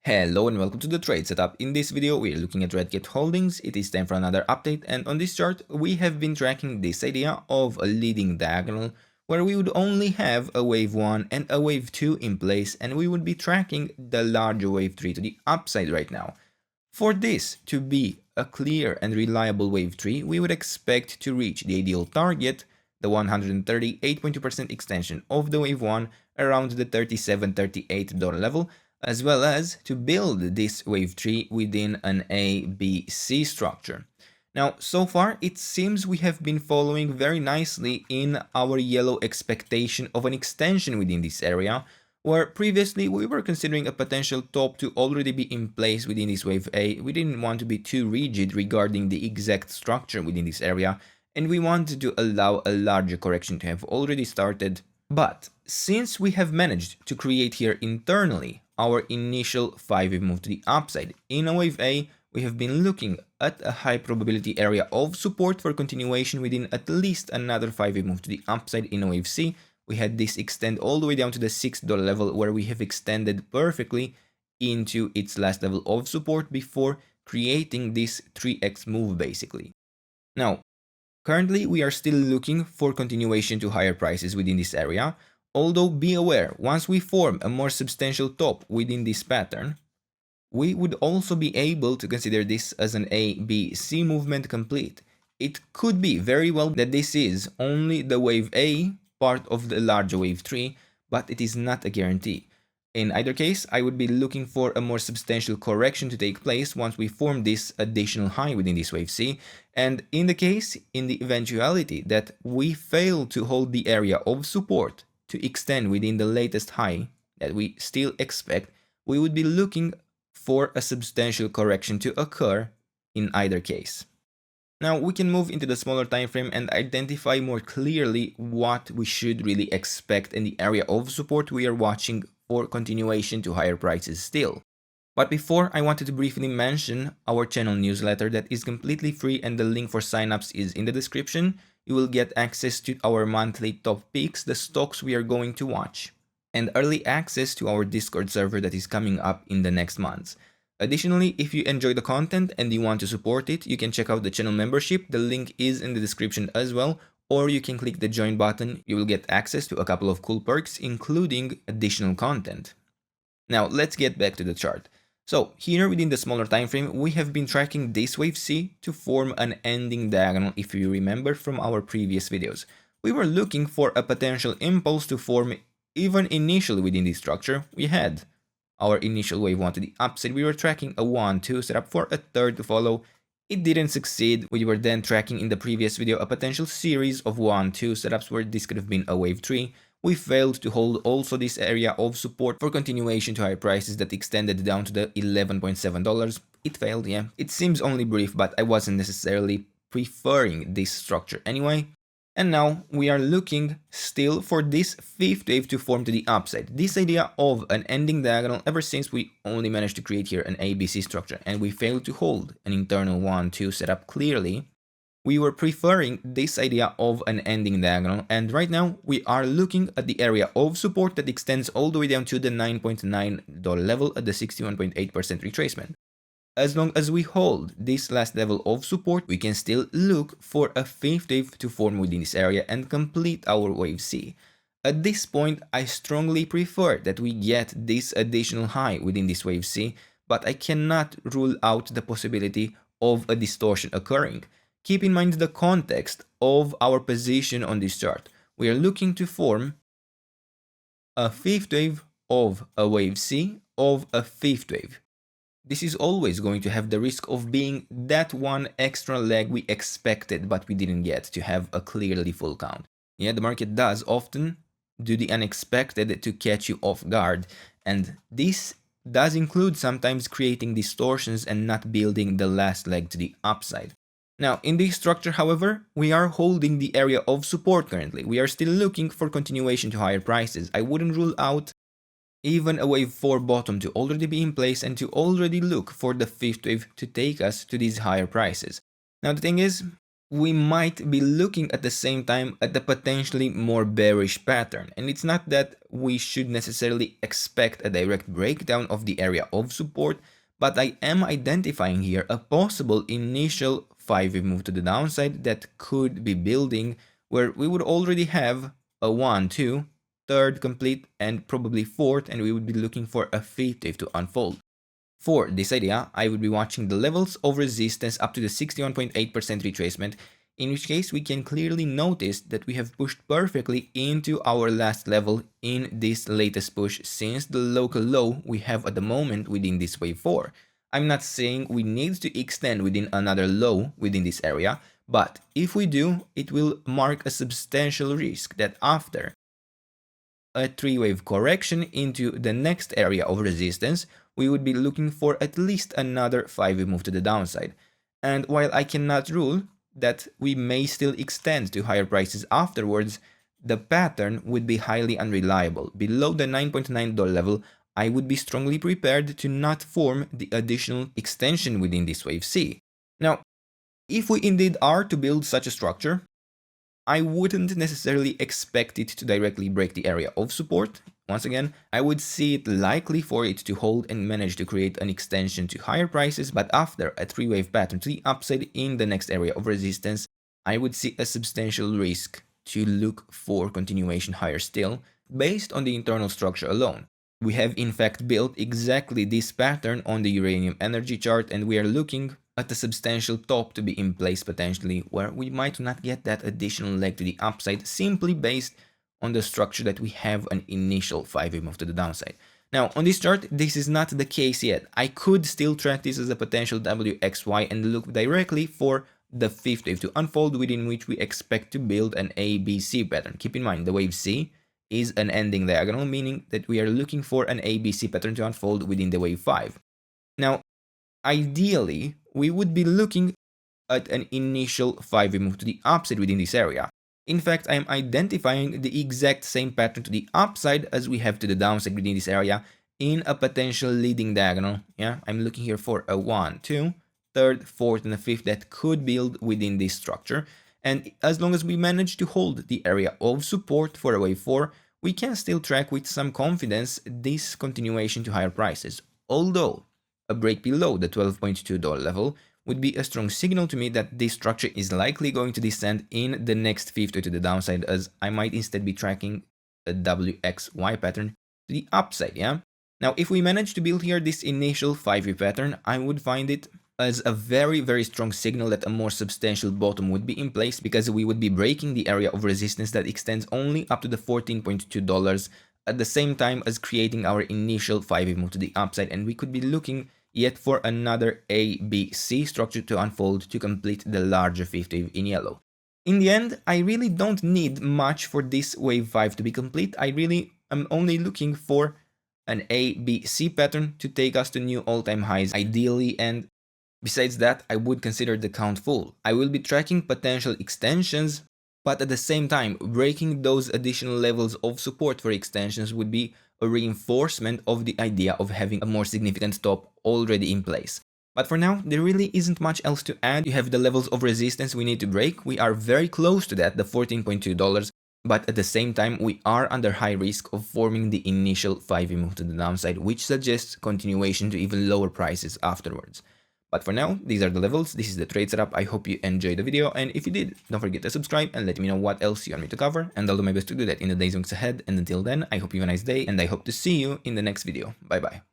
Hello and welcome to the trade setup. In this video we are looking at Red Cat holdings. It is time for another update, and on this chart we have been tracking this idea of a leading diagonal where we would only have a wave 1 and a wave 2 in place, and we would be tracking the larger wave 3 to the upside right now. For this to be a clear and reliable wave 3, we would expect to reach the ideal target, the 138.2% extension of the wave 1 around the $37-38 level, as well as to build this wave 3 within an ABC structure. Now, so far, it seems we have been following very nicely in our yellow expectation of an extension within this area, where previously we were considering a potential top to already be in place within this wave A. We didn't want to be too rigid regarding the exact structure within this area, and we wanted to allow a larger correction to have already started. But since we have managed to create here internally our initial 5-wave move to the upside in a wave A, we have been looking at a high probability area of support for continuation within at least another 5-wave move to the upside in a wave C. We had this extend all the way down to the $6 level, where we have extended perfectly into its last level of support before creating this 3x move basically. Now, currently we are still looking for continuation to higher prices within this area, although be aware, once we form a more substantial top within this pattern, we would also be able to consider this as an A, B, C movement complete. It could be very well that this is only the wave A part of the larger wave 3, but it is not a guarantee. In either case, I would be looking for a more substantial correction to take place once we form this additional high within this wave C, and in the eventuality that we fail to hold the area of support to extend within the latest high that we still expect, we would be looking for a substantial correction to occur in either case. Now we can move into the smaller time frame and identify more clearly what we should really expect in the area of support we are watching for continuation to higher prices still. But before, I wanted to briefly mention our channel newsletter that is completely free, and the link for signups is in the description. You will get access to our monthly top picks, the stocks we are going to watch, and early access to our Discord server that is coming up in the next months. Additionally, if you enjoy the content and you want to support it, you can check out the channel membership. The link is in the description as well, or you can click the join button. You will get access to a couple of cool perks, including additional content. Now let's get back to the chart. So here within the smaller time frame, we have been tracking this wave C to form an ending diagonal. If you remember from our previous videos, we were looking for a potential impulse to form even initially within this structure. We had our initial wave 1 to the upside. We were tracking a 1-2 setup for a third to follow. It didn't succeed. We were then tracking in the previous video a potential series of 1-2 setups where this could have been a wave 3. We failed to hold also this area of support for continuation to higher prices that extended down to the $11.7. It failed, yeah. It seems only brief, but I wasn't necessarily preferring this structure anyway. And now we are looking still for this 5th wave to form to the upside. This idea of an ending diagonal, ever since we only managed to create here an ABC structure and we failed to hold an internal 1-2 setup clearly, we were preferring this idea of an ending diagonal, and right now we are looking at the area of support that extends all the way down to the $9.9 level at the 61.8% retracement. As long as we hold this last level of support, we can still look for a 5th wave to form within this area and complete our wave C. At this point, I strongly prefer that we get this additional high within this wave C, but I cannot rule out the possibility of a distortion occurring. Keep in mind the context of our position on this chart. We are looking to form a 5th wave of a wave C of a 5th wave. This is always going to have the risk of being that one extra leg we expected but we didn't get to have a clearly full count. Yeah, the market does often do the unexpected to catch you off guard, and this does include sometimes creating distortions and not building the last leg to the upside. Now, in this structure, however, we are holding the area of support currently. We are still looking for continuation to higher prices. I wouldn't rule out even a wave 4 bottom to already be in place and to already look for the 5th wave to take us to these higher prices. Now the thing is, we might be looking at the same time at the potentially more bearish pattern. And it's not that we should necessarily expect a direct breakdown of the area of support, but I am identifying here a possible initial 5-wave move to the downside that could be building, where we would already have a 1, 2, third complete, and probably fourth, and we would be looking for a 5th wave to unfold. For this idea, I would be watching the levels of resistance up to the 61.8% retracement, in which case we can clearly notice that we have pushed perfectly into our last level in this latest push since the local low we have at the moment within this wave 4. I'm not saying we need to extend within another low within this area, but if we do, it will mark a substantial risk that after a 3-wave correction into the next area of resistance, we would be looking for at least another 5-wave move to the downside. And while I cannot rule that we may still extend to higher prices afterwards, the pattern would be highly unreliable. Below the $9.9 level, I would be strongly prepared to not form the additional extension within this wave C. Now, if we indeed are to build such a structure, I wouldn't necessarily expect it to directly break the area of support. Once again, I would see it likely for it to hold and manage to create an extension to higher prices, but after a 3-wave pattern to the upside in the next area of resistance, I would see a substantial risk to look for continuation higher still, based on the internal structure alone. We have in fact built exactly this pattern on the uranium energy chart, and we are looking at a substantial top to be in place potentially, where we might not get that additional leg to the upside simply based on the structure that we have an initial 5-wave move to the downside. Now, on this chart, this is not the case yet. I could still track this as a potential WXY and look directly for the 5th wave to unfold, within which we expect to build an ABC pattern. Keep in mind, the wave C is an ending diagonal, meaning that we are looking for an ABC pattern to unfold within the wave 5. Now, ideally, we would be looking at an initial 5-wave move to the upside within this area. In fact, I am identifying the exact same pattern to the upside as we have to the downside within this area in a potential leading diagonal. Yeah, I'm looking here for a 1, 2, third, fourth, and a 5th that could build within this structure. And as long as we manage to hold the area of support for a wave 4, we can still track with some confidence this continuation to higher prices. Although a break below the $12.2 level would be a strong signal to me that this structure is likely going to descend in the next 5th wave to the downside, as I might instead be tracking a WXY pattern to the upside, yeah? Now, if we manage to build here this initial 5-wave pattern, I would find it as a very strong signal that a more substantial bottom would be in place, because we would be breaking the area of resistance that extends only up to the $14.2 at the same time as creating our initial 5-wave move to the upside, and we could be looking yet for another ABC structure to unfold to complete the larger 5th wave in yellow. In the end, I really don't need much for this wave 5 to be complete. I really am only looking for an ABC pattern to take us to new all-time highs ideally, and besides that, I would consider the count full. I will be tracking potential extensions, but at the same time, breaking those additional levels of support for extensions would be a reinforcement of the idea of having a more significant top already in place. But for now, there really isn't much else to add. You have the levels of resistance we need to break. We are very close to that, the $14.2, but at the same time, we are under high risk of forming the initial 5-wave move to the downside, which suggests continuation to even lower prices afterwards. But for now, these are the levels, this is the trade setup. I hope you enjoyed the video, and if you did, don't forget to subscribe and let me know what else you want me to cover, and I'll do my best to do that in the days and weeks ahead. And until then, I hope you have a nice day, and I hope to see you in the next video. Bye bye.